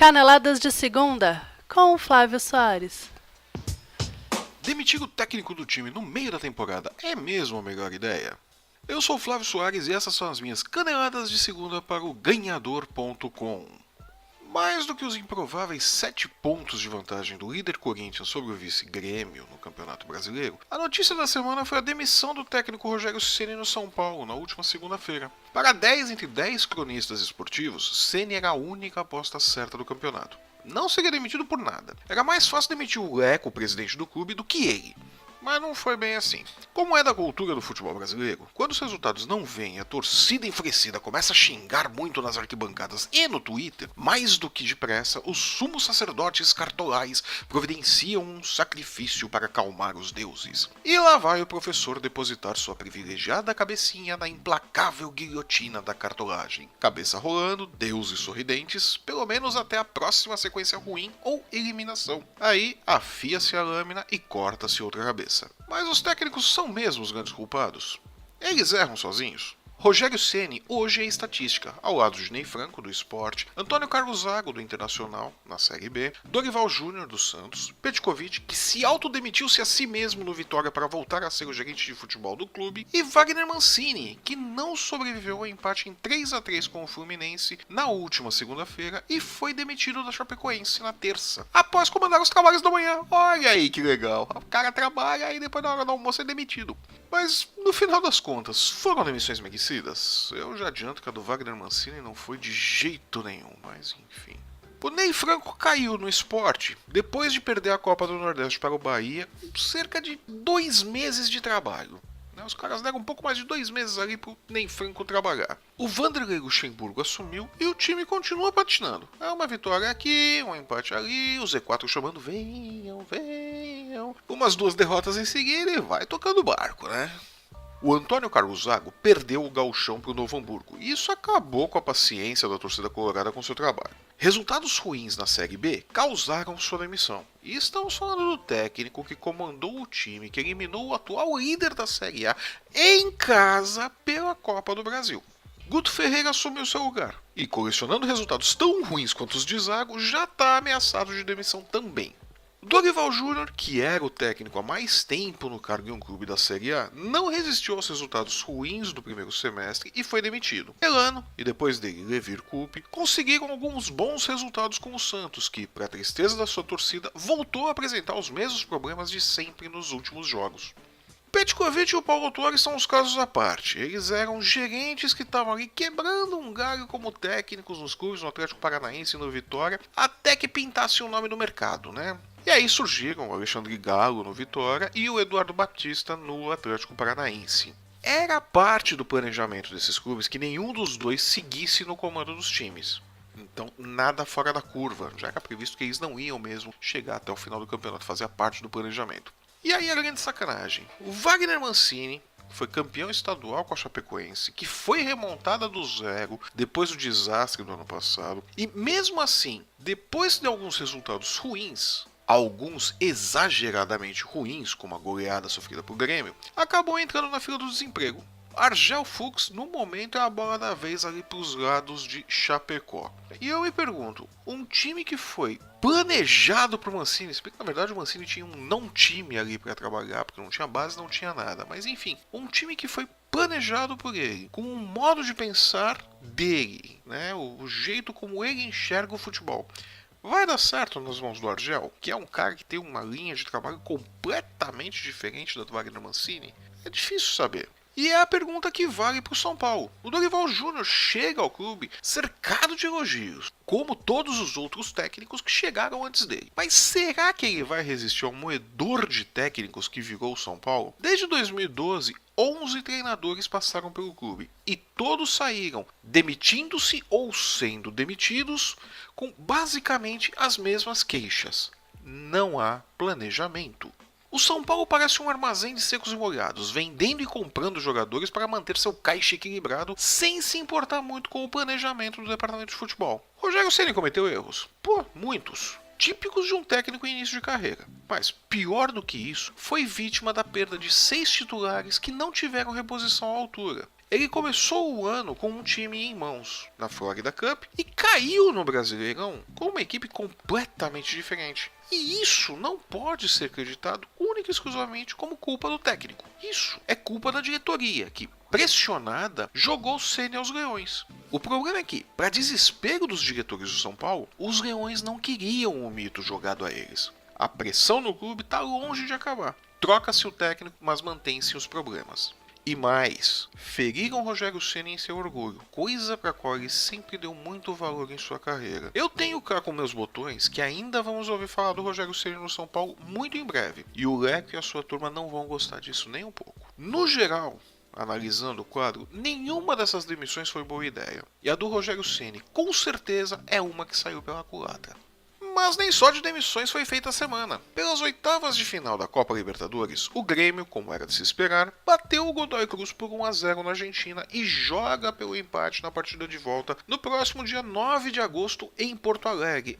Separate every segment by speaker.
Speaker 1: Caneladas de segunda, com o Flávio Soares.
Speaker 2: Demitir o técnico do time no meio da temporada é mesmo a melhor ideia? Eu sou o Flávio Soares e essas são as minhas caneladas de segunda para o ganhador.com. Mais do que os improváveis 7 pontos de vantagem do líder Corinthians sobre o vice Grêmio no Campeonato Brasileiro, a notícia da semana foi a demissão do técnico Rogério Ceni no São Paulo na última segunda-feira. Para 10 entre 10 cronistas esportivos, Ceni era a única aposta certa do campeonato. Não seria demitido por nada. Era mais fácil demitir o Leco, o presidente do clube, do que ele. Mas não foi bem assim. Como é da cultura do futebol brasileiro, quando os resultados não vêm e a torcida enfurecida começa a xingar muito nas arquibancadas e no Twitter, mais do que depressa, os sumos sacerdotes cartolais providenciam um sacrifício para acalmar os deuses. E lá vai o professor depositar sua privilegiada cabecinha na implacável guilhotina da cartolagem. Cabeça rolando, deuses sorridentes, pelo menos até a próxima sequência ruim ou eliminação. Aí, afia-se a lâmina e corta-se outra cabeça. Mas os técnicos são mesmo os grandes culpados? Eles erram sozinhos? Rogério Ceni hoje é estatística, ao lado de Ney Franco, do Sport, Antônio Carlos Zago, do Internacional, na Série B, Dorival Júnior, do Santos, Petkovic, que se autodemitiu-se a si mesmo no Vitória para voltar a ser o gerente de futebol do clube, e Wagner Mancini, que não sobreviveu ao empate em 3-3 com o Fluminense na última segunda-feira e foi demitido da Chapecoense na terça, após comandar os trabalhos da manhã. Olha aí que legal, o cara trabalha e depois na hora do almoço é demitido. Mas, no final das contas, foram demissões merecidas? Eu já adianto que a do Wagner Mancini não foi de jeito nenhum, mas enfim. O Ney Franco caiu no Sport depois de perder a Copa do Nordeste para o Bahia com cerca de 2 meses de trabalho. Os caras deram um pouco mais de 2 meses ali pro Ney Franco trabalhar. O Vanderlei Luxemburgo assumiu e o time continua patinando. É uma vitória aqui, um empate ali, o Z4 chamando venham, venham. Umas 2 derrotas em seguida e vai tocando o barco, né? O Antônio Carlos Zago perdeu o gauchão para o Novo Hamburgo e isso acabou com a paciência da torcida colorada com seu trabalho. Resultados ruins na Série B causaram sua demissão. E estamos falando do técnico que comandou o time que eliminou o atual líder da Série A em casa pela Copa do Brasil. Guto Ferreira assumiu seu lugar e, colecionando resultados tão ruins quanto os de Zago, já está ameaçado de demissão também. Dorival Júnior, que era o técnico há mais tempo no cargo em um clube da Série A, não resistiu aos resultados ruins do primeiro semestre e foi demitido. Elano, e depois dele Levir Coupe, conseguiram alguns bons resultados com o Santos, que, para a tristeza da sua torcida, voltou a apresentar os mesmos problemas de sempre nos últimos jogos. Petkovic e o Paulo Torres são os casos à parte. Eles eram gerentes que estavam ali quebrando um galho como técnicos nos clubes, no Atlético Paranaense e no Vitória, até que pintasse o nome no mercado, né? E aí surgiram o Alexandre Galo no Vitória e o Eduardo Batista no Atlético Paranaense. Era parte do planejamento desses clubes que nenhum dos dois seguisse no comando dos times. Então, nada fora da curva, já era previsto que eles não iam mesmo chegar até o final do campeonato, fazia parte do planejamento. E aí a grande sacanagem, o Wagner Mancini foi campeão estadual com a Chapecoense, que foi remontada do zero depois do desastre do ano passado, e mesmo assim, depois de alguns resultados ruins, alguns exageradamente ruins, como a goleada sofrida por Grêmio, acabou entrando na fila do desemprego. Argel Fuchs, no momento, é a bola da vez ali para os lados de Chapecó. E eu me pergunto, um time que foi planejado por Mancini, se bem que na verdade o Mancini tinha um não time ali para trabalhar, porque não tinha base, não tinha nada, mas enfim, um time que foi planejado por ele, com um modo de pensar dele, né? O jeito como ele enxerga o futebol. Vai dar certo nas mãos do Argel, que é um cara que tem uma linha de trabalho completamente diferente da do Wagner Mancini? É difícil saber. E é a pergunta que vale para o São Paulo. O Dorival Júnior chega ao clube cercado de elogios, como todos os outros técnicos que chegaram antes dele. Mas será que ele vai resistir ao moedor de técnicos que virou o São Paulo? Desde 2012, 11 treinadores passaram pelo clube e todos saíram demitindo-se ou sendo demitidos com basicamente as mesmas queixas. Não há planejamento. O São Paulo parece um armazém de secos e molhados, vendendo e comprando jogadores para manter seu caixa equilibrado, sem se importar muito com o planejamento do departamento de futebol. Rogério Ceni cometeu erros? Pô, muitos. Típicos de um técnico em início de carreira. Mas, pior do que isso, foi vítima da perda de 6 titulares que não tiveram reposição à altura. Ele começou o ano com um time em mãos na Florida Cup e caiu no Brasileirão com uma equipe completamente diferente. E isso não pode ser acreditado única e exclusivamente como culpa do técnico. Isso é culpa da diretoria, que, pressionada, jogou o Ceni aos Leões. O problema é que, para desespero dos diretores do São Paulo, os Leões não queriam o mito jogado a eles. A pressão no clube está longe de acabar. Troca-se o técnico, mas mantém-se os problemas. E mais, feriram Rogério Ceni em seu orgulho, coisa para a qual ele sempre deu muito valor em sua carreira. Eu tenho cá com meus botões que ainda vamos ouvir falar do Rogério Ceni no São Paulo muito em breve, e o Leco e a sua turma não vão gostar disso nem um pouco. No geral, analisando o quadro, nenhuma dessas demissões foi boa ideia, e a do Rogério Ceni com certeza é uma que saiu pela culatra. Mas nem só de demissões foi feita a semana. Pelas oitavas de final da Copa Libertadores, o Grêmio, como era de se esperar, bateu o Godoy Cruz por 1-0 na Argentina e joga pelo empate na partida de volta no próximo dia 9 de agosto em Porto Alegre.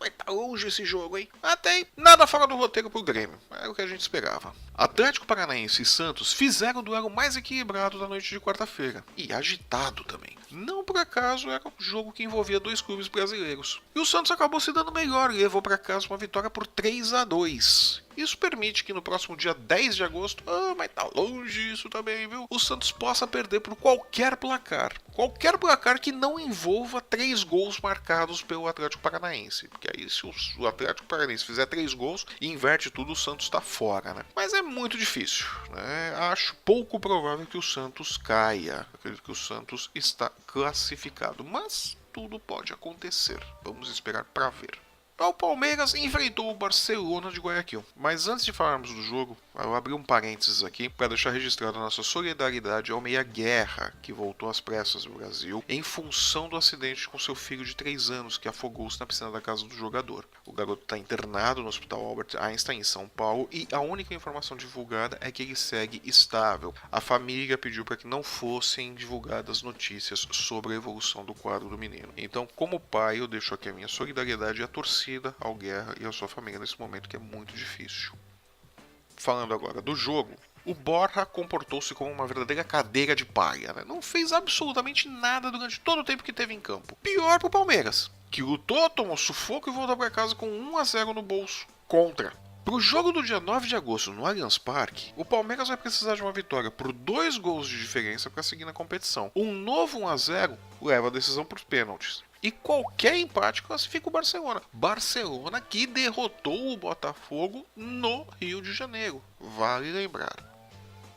Speaker 2: Vai estar longe esse jogo, hein? Até aí, nada fora do roteiro pro Grêmio. Era o que a gente esperava. Atlético Paranaense e Santos fizeram o duelo mais equilibrado da noite de quarta-feira. E agitado também. Não por acaso era um jogo que envolvia dois clubes brasileiros. E o Santos acabou se dando melhor e levou para casa uma vitória por 3-2. Isso permite que no próximo dia 10 de agosto, mas tá longe isso também, viu? O Santos possa perder por qualquer placar. Qualquer placar que não envolva 3 gols marcados pelo Atlético Paranaense. Porque aí se o Atlético Paranaense fizer 3 gols e inverte tudo, o Santos tá fora, né? Mas é muito difícil, né? Acho pouco provável que o Santos caia. Acredito que o Santos está classificado. Mas tudo pode acontecer. Vamos esperar para ver. O Palmeiras enfrentou o Barcelona de Guayaquil. Mas antes de falarmos do jogo, eu abri um parênteses aqui para deixar registrada a nossa solidariedade ao Meia Guerra, que voltou às pressas do Brasil em função do acidente com seu filho de 3 anos, que afogou-se na piscina da casa do jogador. O garoto está internado no Hospital Albert Einstein, em São Paulo, e a única informação divulgada é que ele segue estável. A família pediu para que não fossem divulgadas notícias sobre a evolução do quadro do menino. Então, como pai, eu deixo aqui a minha solidariedade e a torcida ao Guerra e à sua família nesse momento que é muito difícil. Falando agora do jogo, o Borja comportou-se como uma verdadeira cadeira de palha, né? Não fez absolutamente nada durante todo o tempo que teve em campo. Pior pro Palmeiras, que lutou, tomou sufoco e voltou para casa com 1-0 no bolso. Contra. Pro jogo do dia 9 de agosto no Allianz Parque, o Palmeiras vai precisar de uma vitória por 2 gols de diferença para seguir na competição. Um novo 1-0 leva a decisão para os pênaltis. E qualquer empate classifica o Barcelona. Barcelona que derrotou o Botafogo no Rio de Janeiro. Vale lembrar.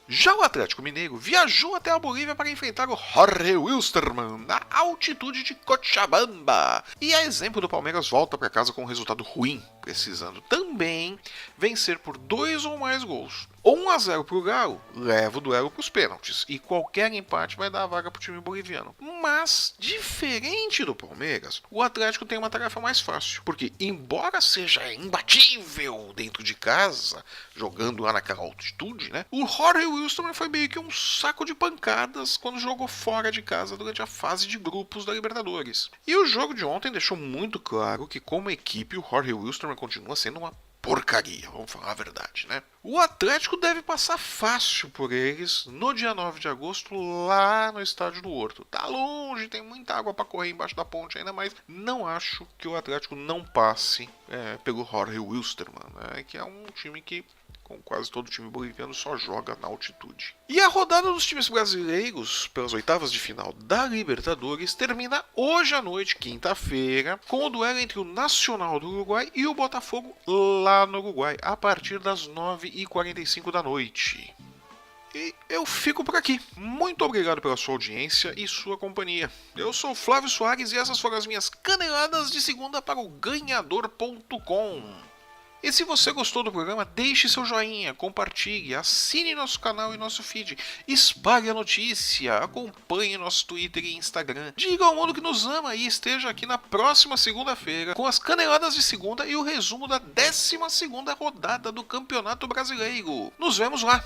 Speaker 2: Já o Atlético Mineiro viajou até a Bolívia para enfrentar o Jorge Wilstermann na altitude de Cochabamba. E a exemplo do Palmeiras volta para casa com um resultado ruim, precisando também vencer por 2 ou mais gols. 1-0 para o Galo leva o duelo para os pênaltis e qualquer empate vai dar a vaga para o time boliviano. Mas, diferente do Palmeiras, o Atlético tem uma tarefa mais fácil, porque embora seja imbatível dentro de casa, jogando lá naquela altitude, né? O Jorge Wilstermann foi meio que um saco de pancadas quando jogou fora de casa durante a fase de grupos da Libertadores. E o jogo de ontem deixou muito claro que, como equipe, o Jorge Wilstermann continua sendo uma porcaria, vamos falar a verdade, né? O Atlético deve passar fácil por eles no dia 9 de agosto lá no estádio do Horto. Tá longe, tem muita água para correr embaixo da ponte ainda, mas não acho que o Atlético não passe pelo Jorge Wilstermann, né? Que é um time que, com quase todo time boliviano, só joga na altitude. E a rodada dos times brasileiros, pelas oitavas de final da Libertadores, termina hoje à noite, quinta-feira, com o duelo entre o Nacional do Uruguai e o Botafogo lá no Uruguai, a partir das 9h45 da noite. E eu fico por aqui. Muito obrigado pela sua audiência e sua companhia. Eu sou o Flávio Soares e essas foram as minhas caneladas de segunda para o Ganhador.com. E se você gostou do programa, deixe seu joinha, compartilhe, assine nosso canal e nosso feed, espalhe a notícia, acompanhe nosso Twitter e Instagram, diga ao mundo que nos ama e esteja aqui na próxima segunda-feira com as caneladas de segunda e o resumo da 12ª rodada do Campeonato Brasileiro. Nos vemos lá!